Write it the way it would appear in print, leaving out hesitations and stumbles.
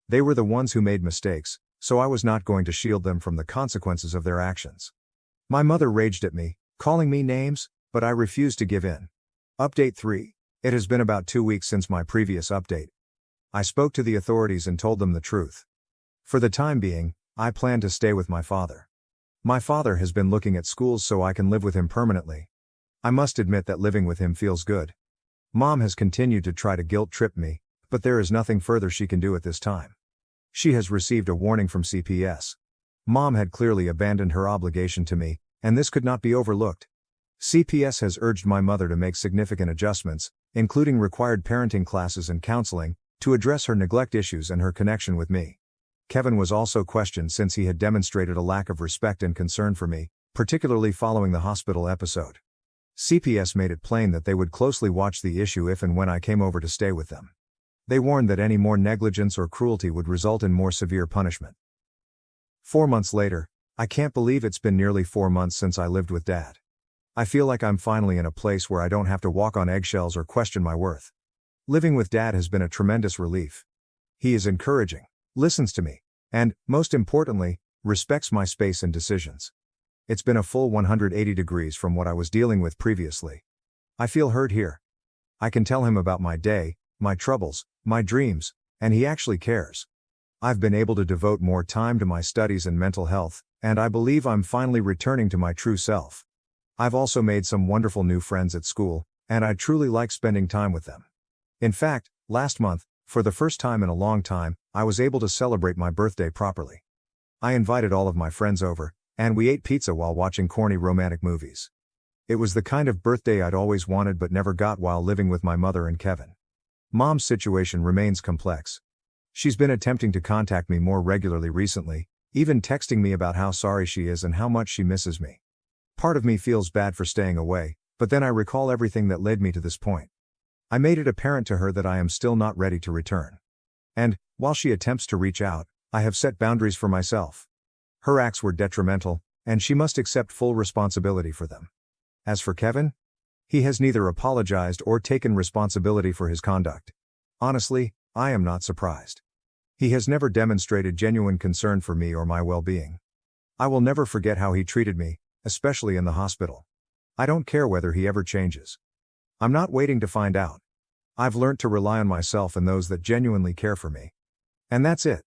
They were the ones who made mistakes, so I was not going to shield them from the consequences of their actions. My mother raged at me, calling me names, but I refused to give in. Update 3. It has been about 2 weeks since my previous update. I spoke to the authorities and told them the truth. For the time being, I plan to stay with my father. My father has been looking at schools so I can live with him permanently. I must admit that living with him feels good. Mom has continued to try to guilt-trip me, but there is nothing further she can do at this time. She has received a warning from CPS. Mom had clearly abandoned her obligation to me, and this could not be overlooked. CPS has urged my mother to make significant adjustments, including required parenting classes and counseling, to address her neglect issues and her connection with me. Kevin was also questioned since he had demonstrated a lack of respect and concern for me, particularly following the hospital episode. CPS made it plain that they would closely watch the issue if and when I came over to stay with them. They warned that any more negligence or cruelty would result in more severe punishment. 4 months later, I can't believe it's been nearly 4 months since I lived with Dad. I feel like I'm finally in a place where I don't have to walk on eggshells or question my worth. Living with Dad has been a tremendous relief. He is encouraging, listens to me, and, most importantly, respects my space and decisions. It's been a full 180 degrees from what I was dealing with previously. I feel heard here. I can tell him about my day, my troubles, my dreams, and he actually cares. I've been able to devote more time to my studies and mental health, and I believe I'm finally returning to my true self. I've also made some wonderful new friends at school, and I truly like spending time with them. In fact, last month, for the first time in a long time, I was able to celebrate my birthday properly. I invited all of my friends over, and we ate pizza while watching corny romantic movies. It was the kind of birthday I'd always wanted but never got while living with my mother and Kevin. Mom's situation remains complex. She's been attempting to contact me more regularly recently, even texting me about how sorry she is and how much she misses me. Part of me feels bad for staying away, but then I recall everything that led me to this point. I made it apparent to her that I am still not ready to return. And, while she attempts to reach out, I have set boundaries for myself. Her acts were detrimental, and she must accept full responsibility for them. As for Kevin, he has neither apologized or taken responsibility for his conduct. Honestly, I am not surprised. He has never demonstrated genuine concern for me or my well-being. I will never forget how he treated me, especially in the hospital. I don't care whether he ever changes. I'm not waiting to find out. I've learnt to rely on myself and those that genuinely care for me. And that's it.